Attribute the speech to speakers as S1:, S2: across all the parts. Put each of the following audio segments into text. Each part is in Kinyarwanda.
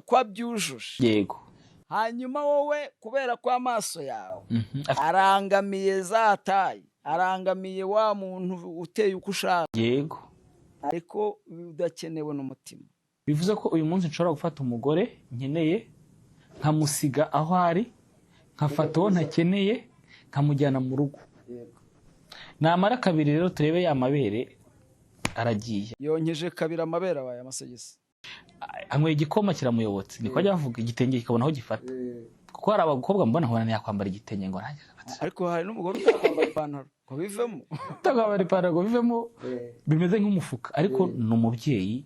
S1: ko abyujuje
S2: yego
S1: hanyuma wowe kubera ko amaso yawe arangamiye zataye arangamiye wa muntu uteye uko ushaka
S2: yego
S1: ariko udakenewe n'umutima.
S2: bivuze ko uyu munsi nshobora gufata umugore nkeneye nkamusiga aho ari nkafata uwo ntakeneye nkamujyana mu rugo namara kabiri rero turebe ya mabere aragiye
S1: yonkeje kabiri amabere abaye amasogisi
S2: anyweye igikoma kiramuyobotse niko ajya avuga igitenge kikabona aho gifata kuko hari abakobwa mbona nkabona yakwambara igitenge ngo nanjye
S1: ariko hari n'umugore utakwambara ipantaro ngo bivemo
S2: utakwambara ipantaro ngo bivemo bimeze nk'umufuka ariko ni umubyeyi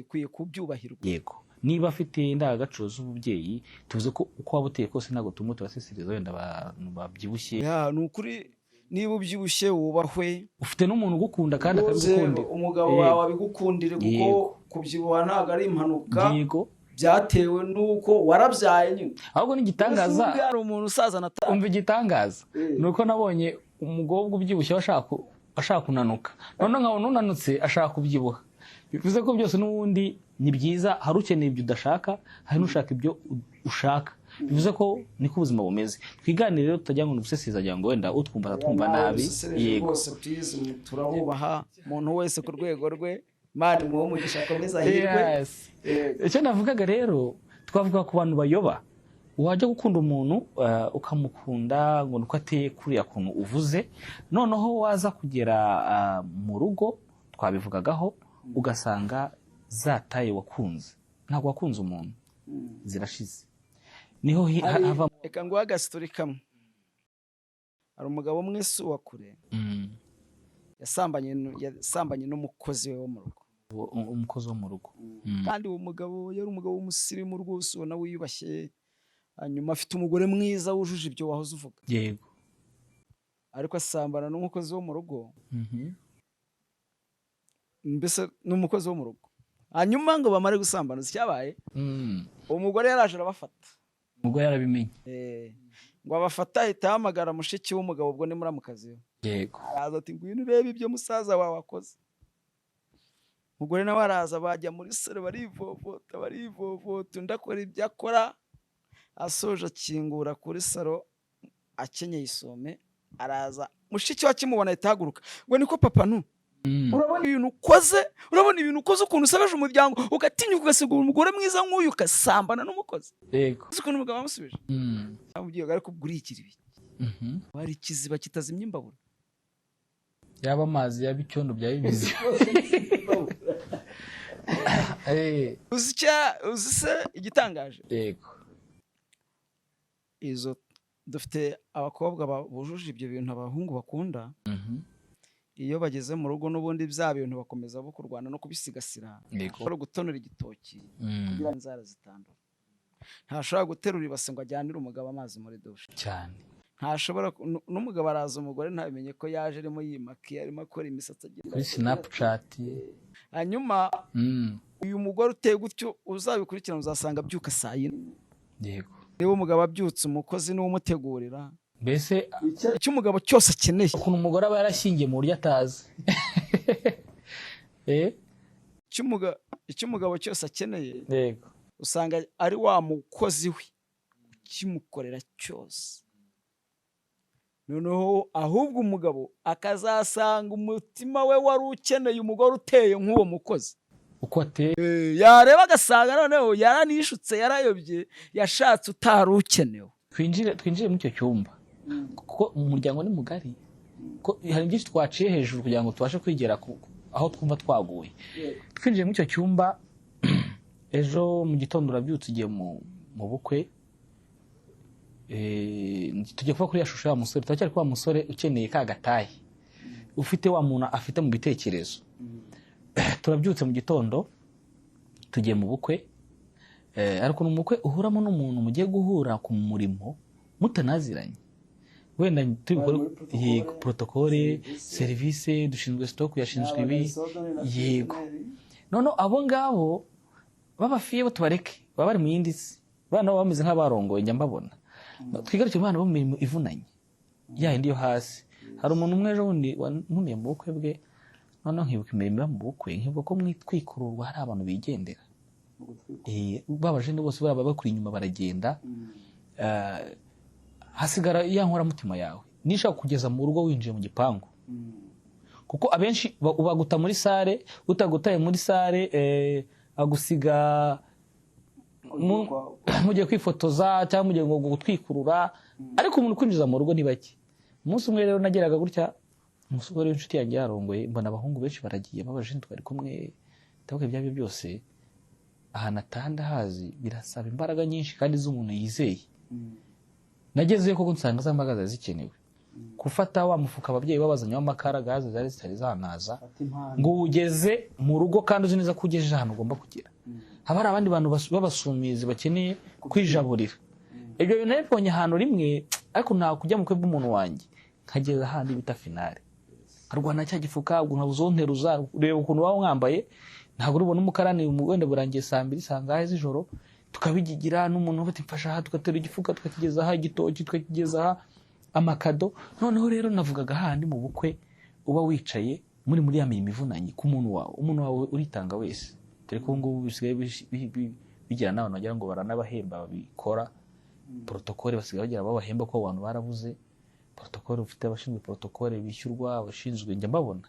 S1: ukwiye kubyubahirwa.
S2: yego niba afite indangagaciro z'ububyeyi tuvuze ko uko waba uteye kose ntabwo tumwe tubaseseriza wenda abantu babyibushye
S1: ni ukuri niba ubyibushye wubahwe
S2: ufite n'umuntu ugukunda kandi akabigukundira
S1: umugabo wawe abigukundire kuko kubyibuha ntabwo ari impanuka
S2: yego
S1: byatewe n'uko warabyaye nyine
S2: ahubwo n'igitangaza
S1: hari umuntu usaza nataha
S2: umva igitangaza ni uko nabonye umugobwa ubyibushye ashaka kunanuka none nkabona unanutse ashaka kubyibuha bivuze ko byose n'ubundi ni byiza hari ukeneye ibyo udashaka hari n'ushaka ibyo ushaka bivuze ko niko ubuzima bumeze twiganire rero tutajya ngo guseseza agira ngo wenda utwumva twumva nabi
S1: yego turabubaha umuntu wese ku rwego rwe mari mu mugisha akomeza hirwe.
S2: icyo navugaga rero twavuga ku bantu bayoba wajya gukunda umuntu ukamukunda ngo nuko ateye kuriya kuntu uvuze noneho waza kugera mu rugo twabivugagaho ugasanga zataye wakunze ntabwo wakunze umuntu zirashize niho hava.
S1: Reka ngo agastori kamwe hari umugabo umwe wa kure yasambanye n'umukozi we wo mu rugo
S2: umukozi wo mu rugo
S1: kandi uwo mugabo yari umugabo w'umusirimu rwose ubona wiyubashye hanyuma afite umugore mwiza wujuje ibyo wahoze uvuga
S2: yego
S1: ariko asambana n'umukozi wo mu rugo mbese n'umukozi wo mu rugo hanyuma ngo bamare gusambana icyabaye umugore yaraje arabafata
S2: umugore yarabimenye
S1: ngo abafata ahita ahamagara mushiki w'umugabo ubwo ni muramukazi we
S2: yego
S1: araza ati ngwino urebe ibyo musaza wawe akoze. umugore nawe araza bajya muri salo barivovota undi akora ibyo akora asoje akingura kuri salo akenyeye isume araza mushiki we akimubona ahita ahaguruka ngo niko papa urabona ibintu ukoze ukuntu usabeje umuryango ugatinyuka ugasigura umugore mwiza nk'uyu ugasambana n'umukozi
S2: yego
S1: uzi ukuntu umugabo amusubije amubwiye ngo ariko bwurikira ibi wari ikiziba kitazimya imbabura
S2: yaba amazi yaba icyondo bya bibizi
S1: uzi se igitangaje
S2: yego
S1: izo dufite abakobwa bujuje ibyo bintu abahungu bakunda iyo bageze mu rugo n'ubundi bya bintu bakomeza bo kurwana no kubisigasira bari gutonora igitoki kugira ngo inzara zitandura ntashobora guterura ibase ngo ajyanire umugabo amazi muri dushe
S2: cyane
S1: ntashobora n'umugabo araza umugore ntabimenye ko yaje arimo yimakiye arimo akora imisatsi agira
S2: kuri Snapchat
S1: hanyuma uyu mugore uteye gutyo uzabikurikirana uzasanga abyuka saa yine
S2: yego
S1: niba umugabo abyutse umukozi niwe umutegurira
S2: mbese
S1: icyo umugabo cyose akeneye
S2: ukuntu umugore aba yarashyingiye mu buryo atazi
S1: icyo umugabo cyose akeneye
S2: yego
S1: usanga ari wa mukozi we ukimukorera cyose noneho ahubwo umugabo akazasanga umutima we wari ukeneye umugore uteye nk'uwo mukozi
S2: uko ateye
S1: yareba agasanga noneho yaranishutse yarayobye yashatse utari ukenewe.
S2: twinjire muri icyo cyumba kuko umuryango ni mugari ko hari byinshi twaciye hejuru kugira ngo tubashe kwigera aho twumva twaguye. Twinjiye muri icyo cyumba ejo mu gitondo urabyutse ugiye mu bukwe tujye kuba kuri ya shusho ya musore turacyari kuba musore ukeneye ka gatayi ufite wa muntu afite mu bitekerezo. Turabyutse mu gitondo tugiye mu bukwe ariko n'umukwe uhuramo n'umuntu mugiye guhura ku murimo mutanaziranye wenda tubikora yego protocole service dushinzwe stock yashinzwe ibi yego none abo ngabo babafiye tubareke baba bari mu yindi bana bameze nk'abarongoye njya mbabona twigaruke bana bo mu mirimo ivunanye ya indi yo hasi. Hari umuntu umwe ejo wundi wantumiye mu bukwe bwe noneho nkibuka imirimo yo mu bukwe nkibuka ko mwitwikururwa hari abantu bigendera babajene bose baba bakuri inyuma baragenda, hasigara ya nkoramutima yawe nishaka kugeza mu rugo winjiye mu gipangu, kuko abenshi baguta muri sare, utagutaye muri sare agusiga mugiye kwifotoza cyangwa mugiye ngo gutwikurura, ariko umuntu kwinjiza mu rugo ni bake. Umunsi umwe rero nageraga gutya, umusore w'inshuti yanjye yarongoye, mbona abahungu benshi baragiye babajene twari kumwe, ndavuga ibyabyo byose ahantu atanda hazi birasaba imbaraga nyinshi kandi z'umuntu yizeye. Nagezeyo koko nsanga za mbaraga zikenewe, gufata wa mufuka ababyeyi babazanye w'amakara gaze zari zitari zanaza ngo ugeze mu rugo kandi uzi neza ko ugejeje ahantu ugomba kugera. Haba hari abandi bantu babasumizi bakeneye kwijaburira. Ibyo bintu nabibonye ahantu rimwe, ariko nta kujya mu kwe bw'umuntu wanjye nkageza ahandi bita finale, arwana cya gifuka ubwo uzonteruza, ureba ukuntu waba mwambaye, ntabwo urubona umukarani wenda burangiye saa 2 saa ngahe z'ijoro, tukabigigira n'umuntu ufite mfasha aha, tugatera igifuka tukakigeza aha igitoki, tukakigeza aha amakado. Noneho rero navugaga handi mu bukwe uba wicaye muri ya mirimo ivunanye ku muntu wawe, umuntu wawe uritanga wese, dore ko ngo bisigaye bigira n'abantu bagira ngo baranabahemba babikora protocole, basigaye bagira babahemba ko abantu barabuze protocole, ufite abashinzwe protocole bishyurwa, abashinzwe njya mbabona.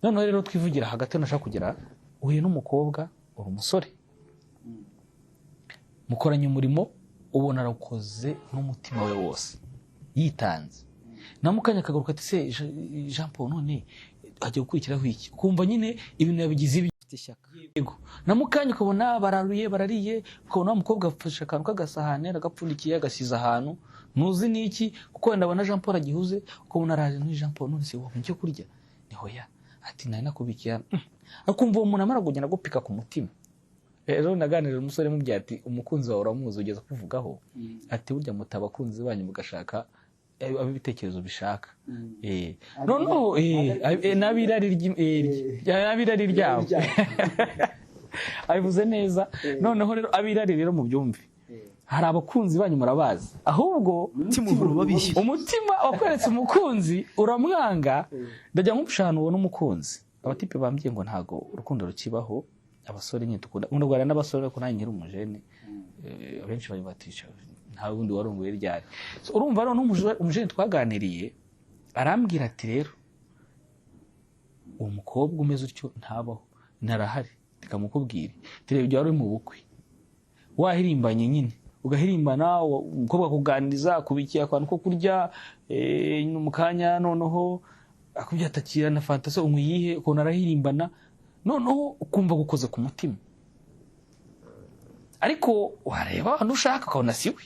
S2: Noneho rero twivugira hagati nashaka kugera, uhuye n'umukobwa uri umusore, mukoranye umurimo, ubona arakoze n'umutima we wose yitanze, namukanya akagaruka ati se Jean Paul none agiye gukurikiraho iki, kumva nyine ibintu yabigize ibifite ishyaka. Yego, namukanya ukabona barariye, ukabona umukobwa afashe akantu k'agasahane agapfundikiye agasiza ahantu ntuzi niki, kuko wenda abona Jean Paul agihuze, ukabona araje ni Jean Paul none se wabonye icyo kurya, ni hoya ati nari nakubikiye, akumva uwo muntu amara kugenda gupika ku mutima. Rero naganira umusore mubya ati umukunzi wawe uramuzi ugeza kuvugaho, ati burya mutabakunzi banyu mugashaka abibitekerezo bishaka. Noneho nabirari ryabo abivuze neza. Noneho rero abirari rero mu byumve, hari abakunzi banyu murabazi, ahubwo umutima wakweretse umukunzi uramwanga. Ndajya nk'ubushano ubona umukunzi, abatipe bambye ngo ntago urukundo rukibaho, abasore nyine tukunda ndagwara n'abasore ko nanjye nkiri umujene, abenshi bari batisha nta wundi warongoye ryari. Urumva rero umujene twaganiriye arambwira ati rero uwo mukobwa umeze utyo ntabaho, narahari tikamukubwire, tirebe byo ari mu bukwe wahirimbanye nyine, ugahirimbana umukobwa kuganiriza kubikiye akantu ko kurya mu kanya, noneho akubyatakira na fantasi umwiyihe ukuntu arahirimbana, noneho ukumva gukoze ku mutima. Ariko wareba ahantu ushaka ukabona siwe,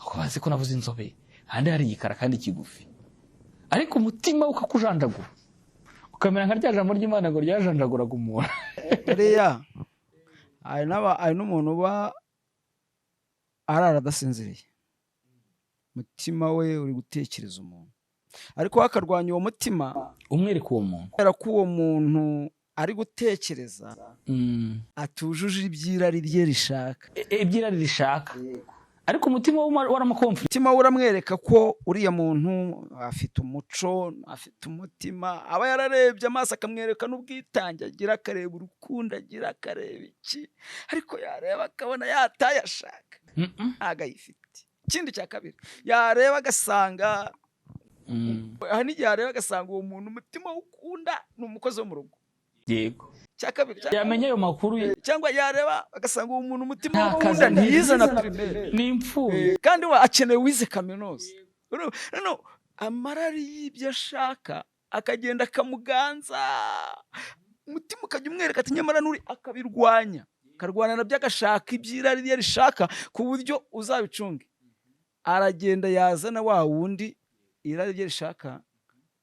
S2: ukabaze ko navuze inzobe handi hari igikara kandi kigufi, ariko umutima ukakujanjagura, ukamera nka rya jambo ry'Imana ngo ryajanjaguraga umuntu.
S1: Buriya hari n'umuntu uba arara adasinziriye, umutima we uri gutekereza umuntu, ariko wakarwanya uwo mutima
S2: umwereka uwo muntu,
S1: kubera ko uwo muntu ari gutekereza atujuje ibyirari rye rishaka,
S2: ibyirari rishaka, ariko umutima waramukomfort,
S1: umutima uramwereka ko uriya muntu afite umuco, afite umutima, aba yararebye amaso akamwereka n'ubwitange agira, akareba urukundo agira, akareba iki, ariko yareba akabona yatayashaka ntago ayifite. Ikindi cya kabiri, yareba agasanga hari n'igihe yareba agasanga uwo muntu umutima ukunda ni umukozi wo mu rugo.
S2: Yego,
S1: cya kabiri
S2: yamenye ayo makuru,
S1: cyangwa yareba agasanga uwo muntu umutima ukunda ntiyize na primaire,
S2: ni imfubyi
S1: kandi we akeneye wize kaminuza. Noneho amarari y'ibyo ashaka akagenda akamuganza, umutima ukajya umwereka ati nyamara nuri, akabirwanya, akarwana nabyo, agashaka ibyirari rye rishaka ku buryo uzabicunge. Aragenda yazana wa wundi irari rye rishaka,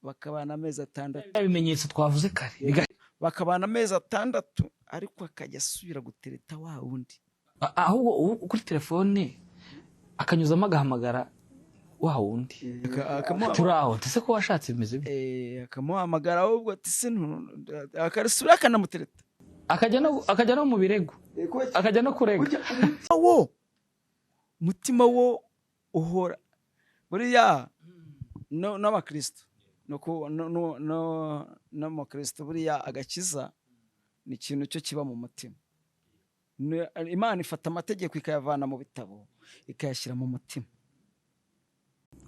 S1: bakabana amezi 6,
S2: ibimenyetso twavuze kare,
S1: bakabana amezi 6, ariko akajya asubira gutereta wa wundi,
S2: ahubwo kuri telefone akanyuzamo agahamagara wa wundi, turaho tese ko washatse bimeze bite,
S1: akamuhamagara ahubwo ati se akarisubira akanamutereta,
S2: akajya no mu birego, akajya no kurega.
S1: Umutima wo uhora buriya n'abakristo, n'umukristo buriya agakiza ni ikintu cyo kiba mu mutima. Imana ifata amategeko ikayavana mu bitabo ikayashyira mu mutima,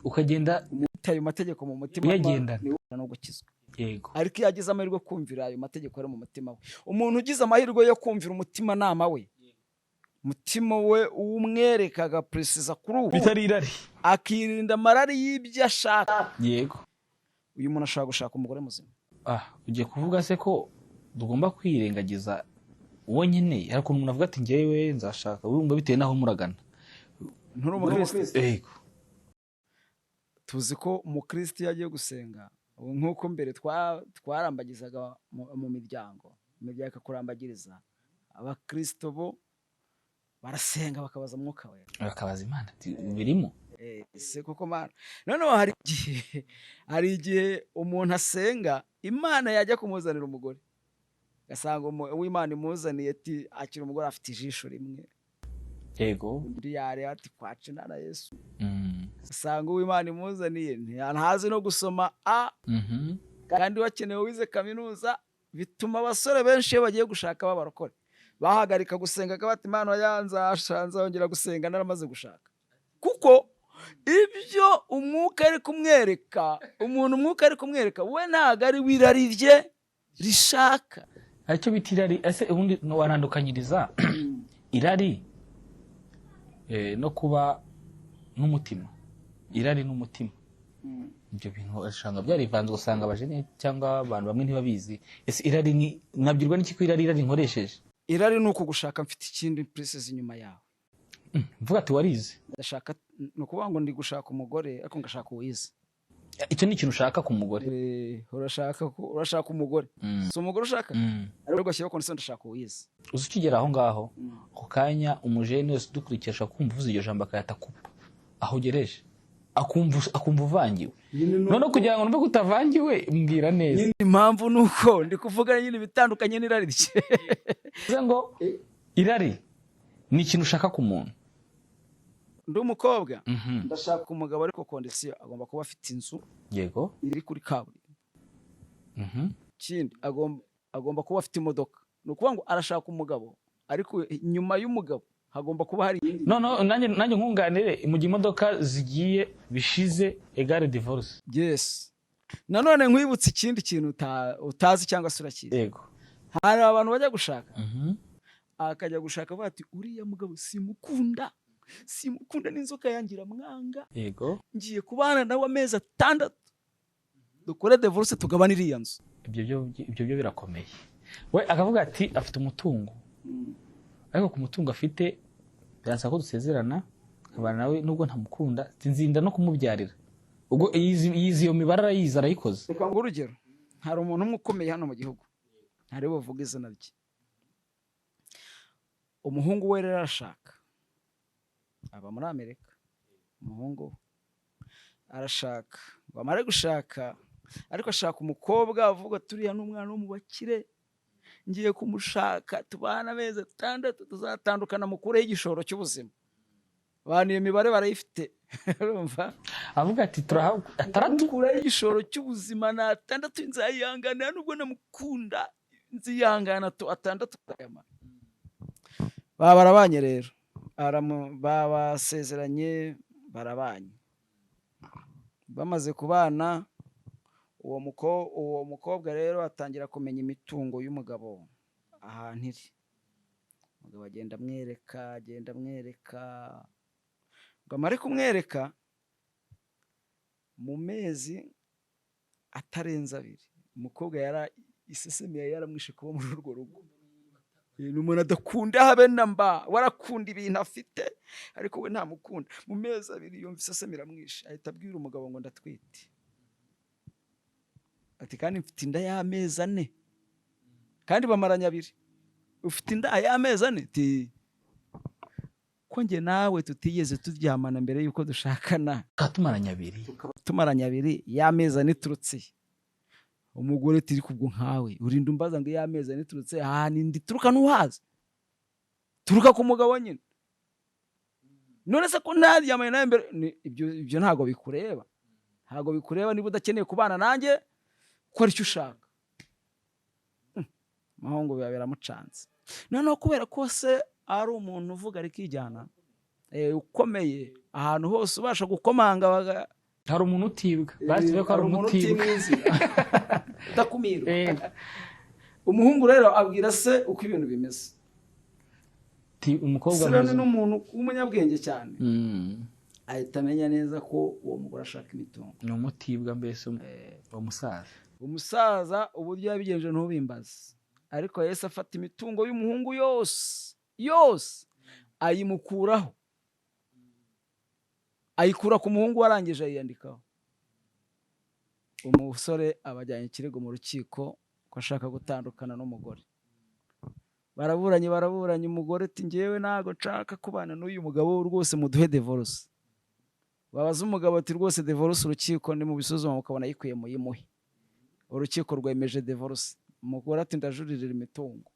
S2: ukagenda
S1: ayo mategeko mu mutima
S2: uyagendana
S1: no gukizwa.
S2: yego
S1: Ariko iyo agize amahirwe yo kumvira ayo mategeko ari mu mutima we, umuntu ugize amahirwe yo kumvira umutimanama we, umutima we uwumwereka agapresiza kuri ubu
S2: bitari irari,
S1: akirinda amarari y'ibyo ashaka,
S2: yego
S1: uyu muntu ashobora gushaka umugore muzima.
S2: ugiye kuvuga se ko tugomba kwirengagiza uwo nkeneye? Ariko umuntu avuga ati njyewe nzashaka, wumva bitewe n'aho muragana.
S1: Nturi umukristo?
S2: Yego.
S1: Tuzi ko umukristo iyo agiye gusenga, nk'uko mbere twarambagizaga mu miryango ikakurambagiriza, abakristo bo barasenga bakabaza Mwuka Wera,
S2: bakabaza Imana birimo
S1: se koko Mana. Noneho hari igihe umuntu asenga Imana yajya kumuzanira umugore, gasanga uw'Imana imuzaniye ati akira umugore afite ijisho rimwe,
S2: yego
S1: undi yareba ati kwacu na Yesu. Usanga uw'Imana imuzaniye ntazi no gusoma kandi wakenewe wize kaminuza, bituma abasore benshi iyo bagiye gushaka b'abarokore bahagarika gusenga bati Imana yanzashanze yongera gusenga naramaze gushaka, kuko ibyo umwuka ari kumwereka umuntu, umwuka ari kumwereka we ntago ari wirari rye rishaka.
S2: Aricyo bita irari. Ese ubundi warandukanyiriza irari no kuba n'umutima? Irari n'umutima ibyo bintu usanga byarivanze, usanga abajene cyangwa abantu bamwe ntibabizi. Ese irari ni nabwirwa n'iki ko irari nkoresheje?
S1: Irari ni uko gushaka mfite ikindi princess inyuma yawe.
S2: Mvuga ati warize,
S1: ndashaka, ni ukuvuga ngo ndi gushaka umugore ariko ngashaka uwize.
S2: Icyo ni ikintu ushaka ku mugore?
S1: urashaka umugore, si umugore ushaka, ariko gashyiraho condition ndashaka uwize.
S2: Uzi ukigera aho ngaho ako kanya umujene wese udukurikisha kumva uvuze iryo jambo akayata kupa aho ugereje, akumva uvangiwe. None kugira ngo numve ko utavangiwe mbwira neza.
S1: Impamvu nuko ndi kuvuga nyine bitandukanye n'irari rye.
S2: Uvuze ngo irari ni ikintu ushaka ku muntu.
S1: Ndi umukobwa ndashaka umugabo ariko condition agomba kuba afite inzu,
S2: yego,
S1: iri kuri kaburimbo. Kindi agomba kuba afite imodoka. Ni ukuvuga ngo arashaka umugabo ariko nyuma y'umugabo hagomba kuba hari indi.
S2: nanjye nkunganire, mu gihe imodoka zigiye bishize egare divorce.
S1: Yes. Nanone nkwibutse ikindi kintu utazi cyangwa se urakizi.
S2: Yego.
S1: Hari abantu bajya gushaka akajya gushaka bati uriya mugabo simukunda n'inzoka yangira mwanga.
S2: Yego.
S1: Ngiye kubana nawe amezi 6 dukore divorce tugabana iriya nzu.
S2: Ibyo byo birakomeye. We akavuga ati afite umutungo, ariko ku mutungo afite byansaba ko dusezerana nkabana nawe nubwo ntamukunda, nzinda no kumubyarira. Ubwo yizi iyo mibare arayizi, arayikoze.
S1: Reka ngo urugero, hari umuntu umwe ukomeye hano mu gihugu, ntari buvuga izina rye. Umuhungu we rero arashaka, aba muri Amerika. Umuhungu arashaka, ngo amare gushaka, ariko ashaka umukobwa avuga turiya n'umwana wo mu bakire, ngiye kumushaka tubana amezi 6 tuzatandukana mukureho igishoro cy'ubuzima. Abantu iyo mibare barayifite. Urumva?
S2: Avuga ati
S1: kureho igishoro cy'ubuzima na 6 nzayihangana nubwo namukunda, nziyangana 6 tukayama. Barabanye rero, babasezeranye barabanye. Bamaze kubana, uwo mukobwa rero atangira kumenya imitungo y'umugabo ahantu iri. Umugabo agenda amwereka, ngo amare kumwereka mu mezi atarenze 2 umukobwa isesemi yaramwishe kuba muri urwo rugo. Umuntu adakunda habe namba, warakunda ibintu afite ariko we ntamukunda. Mu mezi 2 yumva isesemi iramwishe, ahita abwira umugabo ngo ndatwite. Ati kandi mfite inda y'amezi 4, kandi bamaranya 2. Ufite inda y'amezi 4? Ati ko nge nawe tutigeze turyamana mbere yuko dushakana, tumaranya 2 y'amezi 4 turutse. Umugore tiri kubwo nkawe urinda umbaza ngo y'amezi 4 turutse ndi turuka n'uhaza, turuka ku mugabo nyine. None se ko ntaryamanye nawe mbere? Ibyo ntago bikureba, niba udakeneye kubana nanjye kora icyo ushaka. Mahongo biba biramucanze. Noneho kubera ko se ari umuntu uvuga rikijyana ukomeye ahantu hose ubasha gukomanga
S2: hari umuntu utibwa basibe ko ari umuntu utibwa
S1: utakumirwa. Umuhungu rero abwira se uko ibintu bimeze.
S2: Umukobwa
S1: ni n'umuntu w'umunyabwenge cyane, ahita amenya neza ko uwo mugore ashaka imitungo.
S2: ni umutibwa mbese umusaza.
S1: Umusaza uburyo yabigenje ntubimbaze, ariko Yesu afata imitungo y'umuhungu yose ayimukuraho, ayikura ku muhungu warangije ayiyandikaho. Umusore abajyanye ikirego mu rukiko ko ashaka gutandukana n'umugore. Baraburanye umugore ati njyewe ntago nshaka kubana n'uyu mugabo rwose, muduhe divorce. Babaza umugabo ati rwose divorce urukiko ni mu bisuzuma mukabona yikwiye muyimuhe. Urukiko rwemeje divorce. Umugore ati ndajuririra imitungo.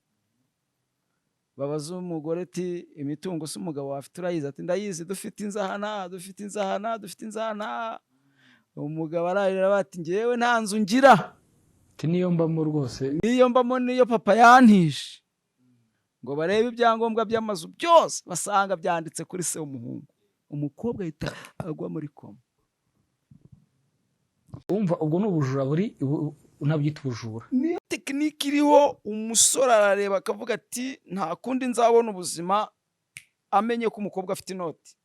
S1: Babaza umugore ati imitungo se umugabo wafite urayizi? Ati ndayizi, dufite inzahana. Umugabo ararira bati njyewe nta nzu ngira,
S2: niyo mbamo rwose,
S1: niyo papa yantishe. Ngo barebe ibyangombwa by'amazu byose basanga byanditse kuri se w'umuhungu. Umukobwa ahita agwa muri koma.
S2: Umva ubwo n'ubujura buri unabyita ubujura.
S1: Niyo tekiniki iriho. Umusore arareba akavuga ati nta kundi nzabona ubuzima, amenye ko umukobwa afite inoti,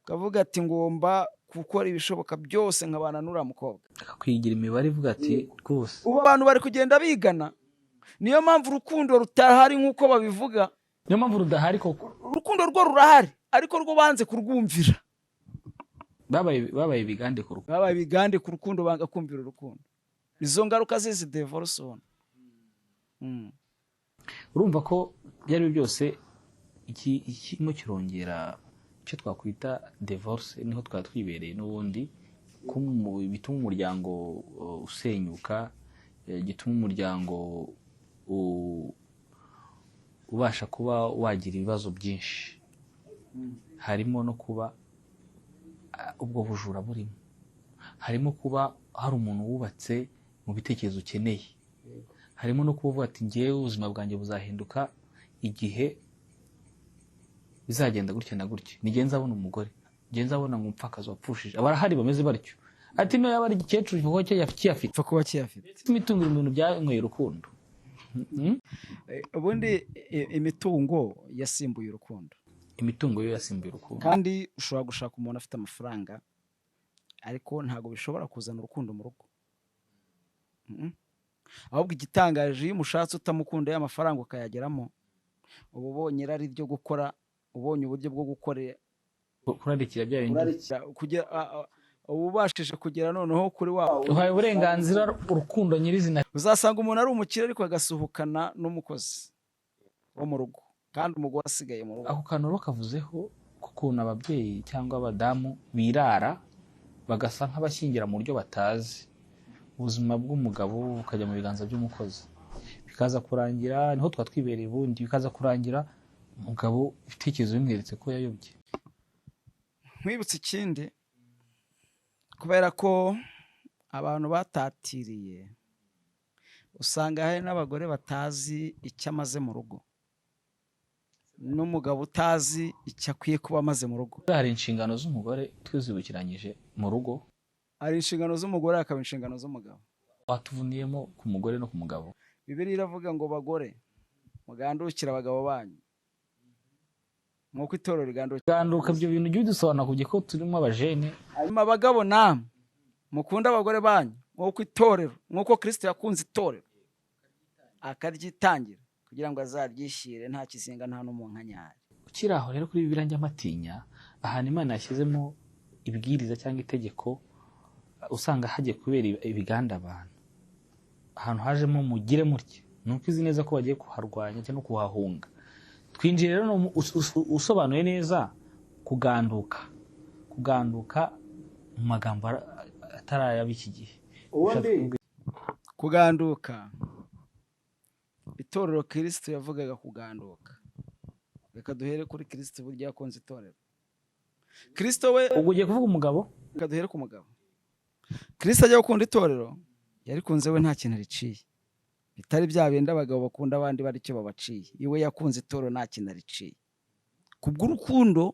S1: akavuga ati ngomba gukora ibishoboka byose nkabana n'uriya mukobwa.
S2: Akakwigira imibare ivuga ati rwose
S1: ubu abantu bari kugenda bigana. Niyo mpamvu urukundo rutahari nk'uko babivuga.
S2: niyo mpamvu rudahari koko.
S1: Urukundo rwo rurahari ariko rwo banze kurwumvira.
S2: babaye ibigande ku rukundo, banga kumvira urukundo. Izo ngaruka zizi divorce on. Urumva ko byari byose ikimo kirongera icyo twakwita divorce, niho twatwibereye n'ubundi bituma umuryango usenyuka, gituma umuryango ubasha kuba wagira ibibazo byinshi. Harimo no kuba ubwo bujura burimo, harimo kuba hari umuntu wubatse mu bitekerezo ukeneye, harimo no kuvuga ati ngewe ubuzima bwanjye buzahinduka igihe bizagenda gutya na gutya, nige nzabona umugore, nige nzabona umupfakazi wapfushije. Abarahari bameze batyo. Ati no yaba ari igikecuru kuko kiyafite
S1: kuba kiyafite.
S2: Imitungo ibintu byanyweye urukundo.
S1: Ubundi imitungo yasimbuye urukundo.
S2: Imitungo yo yasimbuye urukundo.
S1: Kandi ushobora gushaka umuntu afite amafaranga ariko ntago bishobora kuzana urukundo mu rugo. Ahubwo igitangaje iyo umushatse utamukunda y'amafaranga ukayageramo, ubu ubonye irari ryo gukora, ubonye uburyo bwo gukorera
S2: kurarikira bya bindi
S1: ubashije kugera noneho kuri wawe
S2: uhaye uburenganzira urukundo nyirizina.
S1: Uzasanga umuntu ari umukire ariko agasuhukana n'umukozi wo mu rugo kandi umugore asigaye mu rugo.
S2: Ako kantu kavuzeho kukuntu ababyeyi cyangwa abadamu birara bagasa nk'abashyingira mu buryo batazi. Ubuzima bw'umugabo bukajya mu biganza by'umukozi, bikaza kurangira niho twatwibereye ubundi, bikaza kurangira umugabo ibitekerezo bimweretse ko yayobye.
S1: Nkwibutse ikindi, kubera ko abantu batatiriye, usanga hari n'abagore batazi icyo amaze mu rugo, n'umugabo utazi icyo akwiye kuba amaze mu rugo.
S2: Hari inshingano z'umugore twizibukiranyije mu rugo,
S1: hari inshingano z'umugore hakaba inshingano z'umugabo.
S2: Watuvuniyemo ku mugore no ku mugabo.
S1: Bibiliya iravuga ngo bagore mugandukira abagabo banyu nk'uko itorero
S2: riganduka. Ibyo bintu ujye udusobanura kugira ko turimo abajene.
S1: Hanyuma abagabo namwe mukunda abagore banyu nk'uko itorero, nk'uko Kristo yakunze itorero akaryitangira kugira ngo azaryishyire nta kizinga nta n'umunkanyari.
S2: Ukiri aho rero kuri Bibiliya njyamatinya, ahantu Imana yashyizemo ibwiriza cyangwa itegeko, usanga hagiye kubera ibiganda abantu. Ahantu hajemo mugire mutya, nuko izi neza ko bagiye kuharwanya cyangwa kuhahunga. Twinjiye rero usobanuye neza kuganduka mu magambo atarayaba iki gihe.
S1: Kuganduka, itorero Kristo yavugaga kuganduka. Reka duhere kuri Kristo burya yakunze itorero. Kristo we
S2: ubwo ugiye kuvuga umugabo?
S1: Reka duhere ku mugabo. Kristo ajya gukunda itorero, yarikunze we nta kintu riciye. Bitari bya bindi abagabo bakunda abandi bari cyo babaciye. Iwe yakunze itorero nta kintu riciye. kubw'urukundo